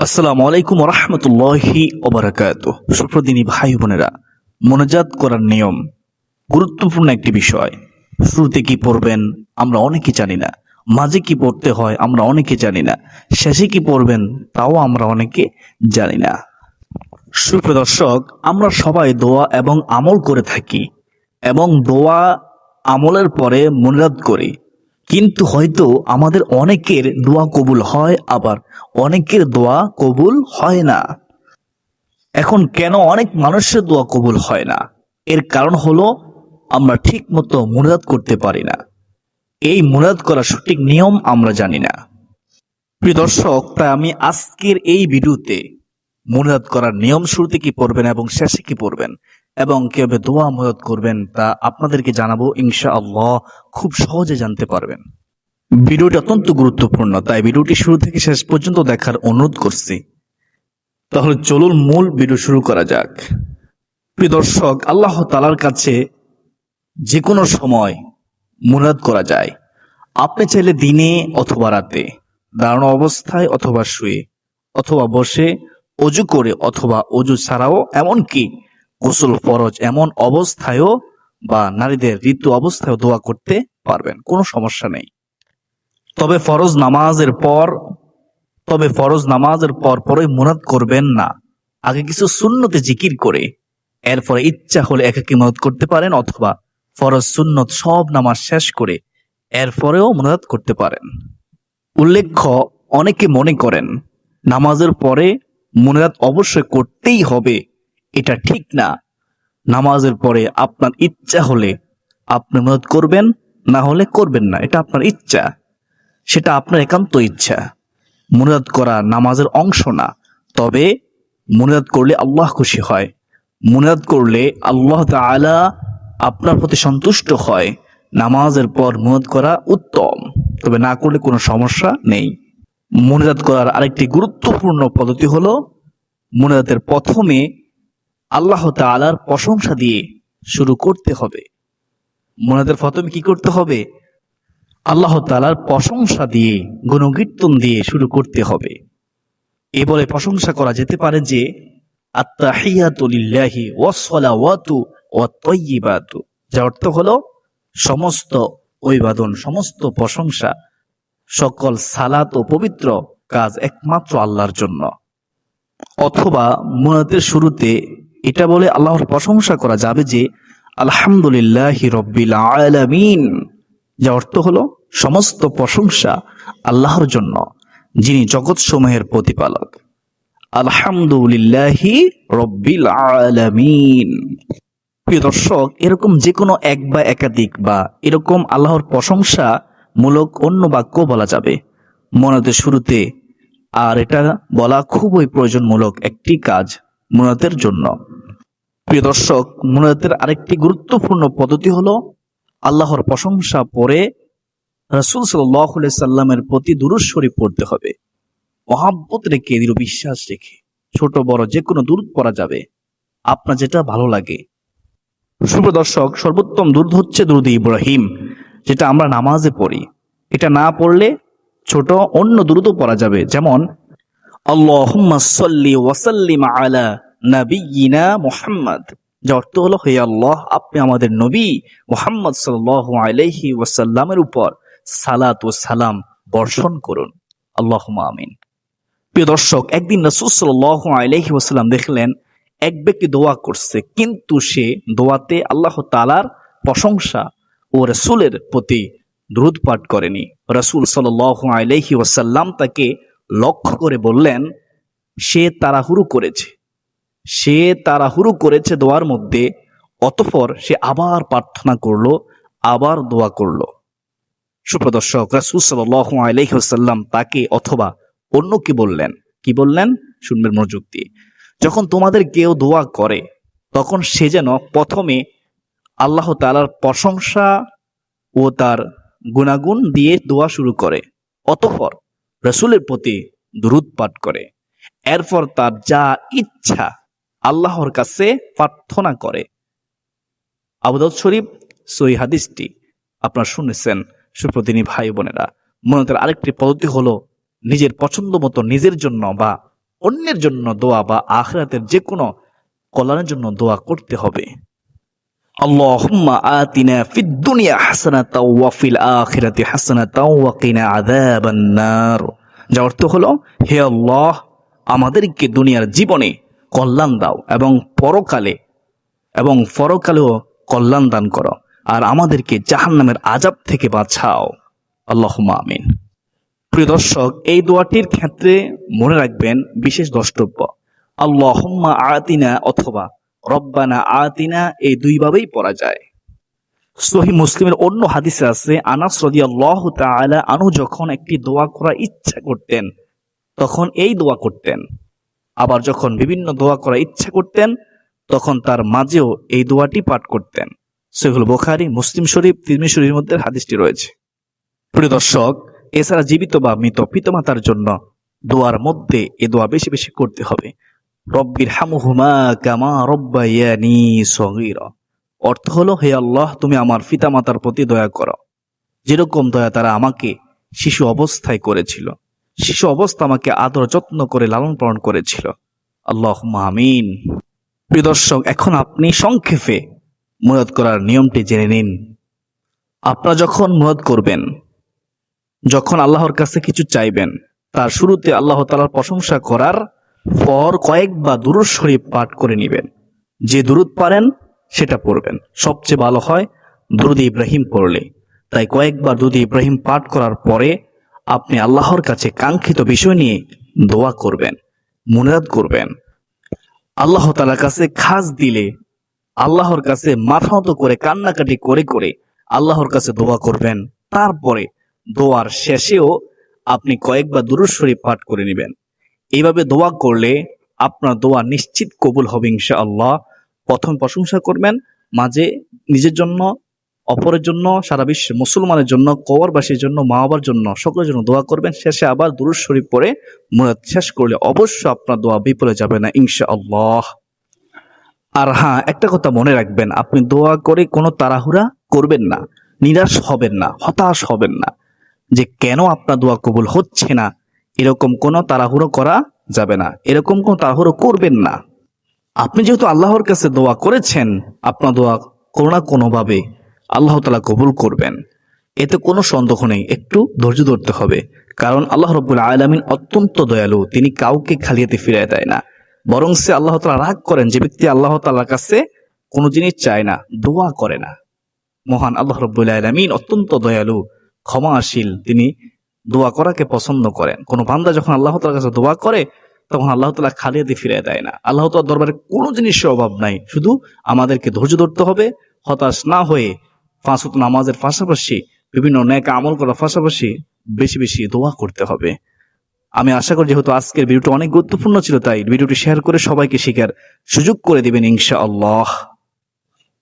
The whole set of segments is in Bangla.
আসসালামু আলাইকুম রহমতুল্লাহি ওবারাকাতুহ। সুপ্রদিনী ভাই বোনেরা, মোনাজাত করার নিয়ম গুরুত্বপূর্ণ একটি বিষয়। শুরুতে কি পড়বেন আমরা অনেকে জানি না, মাঝে কি পড়তে হয় আমরা অনেকে জানি না, শেষে কি পড়বেন তাও আমরা অনেকে জানি না। সুপ্রিয় দর্শক, আমরা সবাই দোয়া এবং আমল করে থাকি এবং দোয়া আমলের পরে মোনাজাত করি, কিন্তু হয়তো আমাদের অনেকের দোয়া কবুল হয়, আবার অনেকের দোয়া কবুল হয় না। এখন কেন অনেক মানুষের দোয়া কবুল হয় না? এর কারণ হলো আমরা ঠিক মতো মুনাজাত করতে পারি না। এই মুনাজাত করার সঠিক নিয়ম আমরা জানি না। প্রিয় দর্শক, তাই আমি আজকের এই ভিডিওতে মুনাজাত করার নিয়ম, শুরুতে কি পড়বেন এবং শেষে কি পড়বেন এবং কিভাবে দোয়া মুনাজাত করবেন তা আপনাদেরকে জানাবো ইনশাআল্লাহ। খুব সহজে জানতে পারবেন। ভিডিওটি অত্যন্ত গুরুত্বপূর্ণ, তাই ভিডিওটি শুরু থেকে শেষ পর্যন্ত দেখার অনুরোধ করছি। তাহলে চলুন মূল ভিডিও শুরু করা যাক। প্রিয় দর্শক, আল্লাহ তাআলার কাছে যে কোনো সময় মুনাজাত করা যায়। আপনি চাইলে দিনে অথবা রাতে, দাঁড়ানো অবস্থায় অথবা শুয়ে অথবা বসে, অজু করে অথবা অজু ছাড়াও, এমনকি গোসল ফরজ এমন অবস্থায়ও বা নারীদের ঋতু অবস্থায়ও দোয়া করতে পারবেন, কোনো সমস্যা নেই। তবে ফরজ নামাজের পর পরই মুনাজাত করবেন না। আগে কিছু সুন্নতে জিকির করে এরপরে ইচ্ছা হলে একাকী মুনাজাত করতে পারেন, অথবা ফরজ সুন্নত সব নামাজ শেষ করে এরপরেও মুনাজাত করতে পারেন। উল্লেখ্য, অনেকে মনে করেন নামাজের পরে মুনাজাত অবশ্যই করতেই হবে। এটা ঠিক না। নামাজের পরে আপনার ইচ্ছা হলে আপনি মুনাজাত করবেন, না হলে করবেন না। এটা আপনার ইচ্ছা, সেটা আপনার একান্ত ইচ্ছা। মুনাজাত করা নামাজের অংশ না, তবে মুনাজাত করলে আল্লাহ খুশি হয়। মুনাজাত করলে আল্লাহ তাআলা আপনার প্রতি সন্তুষ্ট হয়। নামাজের পর মুনাজাত করা উত্তম, তবে না করলে কোনো সমস্যা নেই। মুনাজাত করার আরেকটি গুরুত্বপূর্ণ পদ্ধতি হলো, মুনাজাতের প্রথমে আল্লাহ তাআলার প্রশংসা দিয়ে শুরু করতে হবে। মুনাজাতের প্রথমে কি করতে হবে? আল্লাহ তাআলার প্রশংসা দিয়ে, গুণকীর্তন দিয়ে শুরু করতে হবে। এ বলে প্রশংসা করা যেতে পারে যে, আত্তাহিয়াতু লিল্লাহি ওয়াসসালাওয়াতু ওয়াত-তাইয়্যিবাতু, যার অর্থ হলো সমস্ত অভিবাদন, সমস্ত প্রশংসা, সকল সালাত ও পবিত্র কাজ একমাত্র আল্লাহর জন্য। অথবা মুনাজাতের শুরুতে এটা বলে আল্লাহর প্রশংসা করা যাবে যে, আলহামদুলিল্লাহি রাব্বিল আলামিন, যার অর্থ হলো সমস্ত প্রশংসা আল্লাহর জন্য, যিনি জগৎসমূহের প্রতিপালক। আলহামদুলিল্লাহি রাব্বিল আলামিন। প্রিয় দর্শক, এরকম যে কোনো এক বা একাধিক বা এরকম আল্লাহর প্রশংসা মূলক অন্য বাক্য বলা যাবে মুনাজাতের শুরুতে, আর এটা বলা খুবই প্রয়োজনমূলক একটি কাজ মুনাজাতের জন্য। প্রিয় দর্শক, মুনাজাতের আরেকটি গুরুত্বপূর্ণ পদ্ধতি হলো, আল্লাহর প্রশংসা পরে রাসূল সাল্লাল্লাহু আলাইহি সাল্লামের প্রতি দুরূদ শরীফ পড়তে হবে। মহাব্বত রেখে, দৃঢ় বিশ্বাস রেখে, ছোট বড় যে কোনো দুরূদ পড়া যাবে, আপনার যেটা ভালো লাগে। সুপ্রিয় দর্শক, সর্বোত্তম দুরূদ হচ্ছে দুরূদ ইব্রাহিম, যেটা আমরা নামাজে পড়ি। এটা না পড়লে ছোট অন্য দুরূদও পড়া যাবে, যেমন আল্লাহুম্মা সাল্লি ওয়া সাল্লিম আলা নাবিয়্যিনা মুহাম্মদ, যার অর্থ হলো, হে আল্লাহ, আপনি আমাদের নবী মুহাম্মদ সাল্লাল্লাহু আলাইহি ওয়াসাল্লামের উপর সালাত ও সালাম বর্ষণ করুন। আল্লাহুম্মা আমিন। প্রিয় দর্শক, একদিন রাসূল সাল্লাল্লাহু আলাইহি ওয়াসাল্লাম দেখলেন এক ব্যক্তি দোয়া করছে, কিন্তু সে দোয়াতে আল্লাহ তাআলার প্রশংসা ও রাসূলের প্রতি দুরূদ পাঠ করেনি। রাসূল সাল্লাল্লাহু আলাইহি ওয়াসাল্লাম তাকে লক্ষ্য করে বললেন, সে তাড়াহুড়ো করেছে দোয়ার মধ্যে। অতঃপর সে আবার প্রার্থনা করলো, আবার দোয়া করলো। সুপ্রিয় দর্শক, রাসূল সাল্লাল্লাহু আলাইহি ওয়াসাল্লাম তাকে অথবা অন্যকে বললেন, কি বললেন শুনবেন মনোযোগ দিয়ে, যখন তোমাদের কেউ দোয়া করে তখন সে যেন প্রথমে আল্লাহ তাআলার প্রশংসা ও তার গুণাগুণ দিয়ে দোয়া শুরু করে, অতঃপর রাসূলের প্রতি দুরূদ পাঠ করে, এরপর তার যা ইচ্ছা আল্লাহর কাছে প্রার্থনা করে। আবু দাউদ শরীফ সহিহ হাদিসটি আপনারা শুনেছেন। সুপ্রদিনী ভাই বোনেরা, মুনাজাতের আরেকটি পদ্ধতি হলো, নিজের পছন্দ মতো নিজের জন্য বা অন্যের জন্য দোয়া বা আখিরাতের যে কোনো কল্যাণের জন্য দোয়া করতে হবে। আল্লাহুম্মা আতিনা ফিদ দুনিয়া হাসানাতাও ওয়া ফিল আখিরাতি হাসানাতাও ওয়া কিনা আযাবান নার। যার অর্থ হলো, হে আল্লাহ, আমাদেরকে দুনিয়ার জীবনে কল্যাণ দাও এবং পরকালেও কল্যাণ দান করো, আর আমাদেরকে জাহান্নামের আযাব থেকে বাঁচাও। আল্লাহুম্মা আমিন। প্রিয় দর্শক, এই দোয়াটির ক্ষেত্রে মনে রাখবেন বিশেষ দ্রষ্টব্য, আল্লাহুম্মা আতিনা অথবা রব্বানা আতিনা এই দুইভাবেই পড়া যায়। সহিহ মুসলিমের অন্য হাদিসে আছে, আনাস রাদিয়াল্লাহু তাআলা আনহু যখন একটি দোয়া করার ইচ্ছা করতেন তখন এই দোয়া করতেন, আবার যখন বিভিন্ন দোয়া করার ইচ্ছা করতেন তখন তার মাঝেও এই দোয়াটি পাঠ করতেন। সহিহ বুখারী, মুসলিম শরীফ, তিরমিজি শরীফের মধ্যে হাদিসটি রয়েছে। প্রিয় দর্শক, এছাড়া জীবিত বা মৃত পিতামাতার জন্য দোয়ার মধ্যে এ দোয়া বেশি বেশি করতে হবে। রব্বির হামহুমা কামা রব্বায়ানি সগীরা। অর্থ হলো, হে আল্লাহ, তুমি আমার পিতামাতার প্রতি দয়া করো যেরকম দয়া তারা আমাকে শিশু অবস্থায় করেছিল। শিশু অবস্থা আমাকে আদর যত্ন করে লালন পালন করেছিল। আল্লাহুম্মা আমিন। প্রিয় দর্শক, এখন আপনি সংক্ষেপে মুরাদ করার নিয়মটি জেনে নিন। আপনারা যখন মুরাদ করবেন, যখন আল্লাহর কাছে কিছু চাইবেন, তার শুরুতে আল্লাহ তাআলার প্রশংসা করার পর কয়েকবার দুরূদ শরীফ পাঠ করে নেবেন। যে দুরূদ পারেন সেটা পড়বেন। সবচেয়ে ভালো হয় দুরূদ ইব্রাহিম পড়লে। তাই কয়েকবার দুরূদ ইব্রাহিম পাঠ করার পরে আপনি আল্লাহর কাছে কাঙ্ক্ষিত বিষয় নিয়ে দোয়া করবেন, মুনাজাত করবেন। আল্লাহ তাআলার কাছে খাস দিলে আল্লাহর কাছে মাথা নত করে কান্নাকাটি করে করে আল্লাহর কাছে দোয়া করবেন। তারপরে দোয়ার শেষেও আপনি কয়েকবার দুরূদ শরীফ পাঠ করে নেবেন। এইভাবে দোয়া করলে আপনার দোয়া নিশ্চিত কবুল হবে ইনশাআল্লাহ। প্রথম প্রশংসা করবেন, মাঝে নিজের জন্য, অপরের জন্য, সারা বিশ্বের মুসলমানের জন্য, কবরবাসীর জন্য, মা বাবার জন্য, সকলের জন্য দোয়া করবেন। শেষে আবার দুরূদ শরীফ পড়ে মুরাদ শেষ করলে অবশ্যই আপনার দোয়া বিফলে যাবে না ইনশাআল্লাহ। আর হ্যাঁ, একটা কথা মনে রাখবেন, আপনি দোয়া করে কোনো তাড়াহুড়া করবেন না, নিরাশ হবেন না, হতাশ হবেন না যে কেন আপনার দোয়া কবুল হচ্ছে না। এরকম কোনো তাড়াহুড়ো করা যাবে না, এরকম কোনো তাড়াহুড়ো করবেন না। আপনি যেহেতু আল্লাহর কাছে দোয়া করেছেন, আপনার দোয়া কোনো না কোনোভাবে আল্লাহ তাআলা কবুল করবেন, এতে কোনো সন্দেহ নেই। একটু ধৈর্য ধরতে হবে, কারণ আল্লাহ রাব্বুল আলামিন অত্যন্ত দয়ালু। তিনি কাউকে খালিয়াতে ফিরিয়ে দেয় না, বরং সে আল্লাহ তাআলা রাগ করেন যে ব্যক্তি আল্লাহ তাআলার কাছে কোনো জিনিস চায় না, দোয়া করে না। মহান আল্লাহ রাব্বুল আলামিন অত্যন্ত দয়ালু, ক্ষমাশীল। তিনি দোয়া করাকে পছন্দ করেন। কোনো বান্দা যখন আল্লাহ তাআলার কাছে দোয়া করে তখন আল্লাহ তাআলা খালিয়াতে ফিরিয়ে দেয় না। আল্লাহ তাআলার দরবারে কোনো জিনিসের অভাব নাই। শুধু আমাদেরকে ধৈর্য ধরতে হবে, হতাশ না হয়ে পাঁচ ওয়াক্ত নামাজের পাশাপাশি বিভিন্ন নেক আমল করার পাশাপাশি বেশি বেশি দোয়া করতে হবে। আমি আশা করি যেহেতু আজকের ভিডিওটি অনেক গুরুত্বপূর্ণ ছিল, তাই ভিডিওটি শেয়ার করে সবাইকে শেখার সুযোগ করে দিবেন ইনশাআল্লাহ।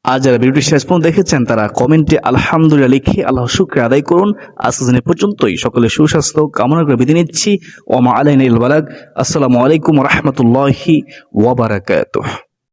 আর যারা ভিডিওটি শেষ পর্যন্ত দেখেছেন তারা কমেন্টে আলহামদুলিল্লাহ লিখে আল্লাহর শুকরিয়া আদায় করুন। আজকের দিন পর্যন্তই সকলে সুস্বাস্থ্য কামনা করে বিদায় নিচ্ছি। ওয়া মা আলাইনা ইল্লাল বালাগ। আসসালামু আলাইকুম ওয়া রাহমাতুল্লাহি ওয়া বারাকাতুহু।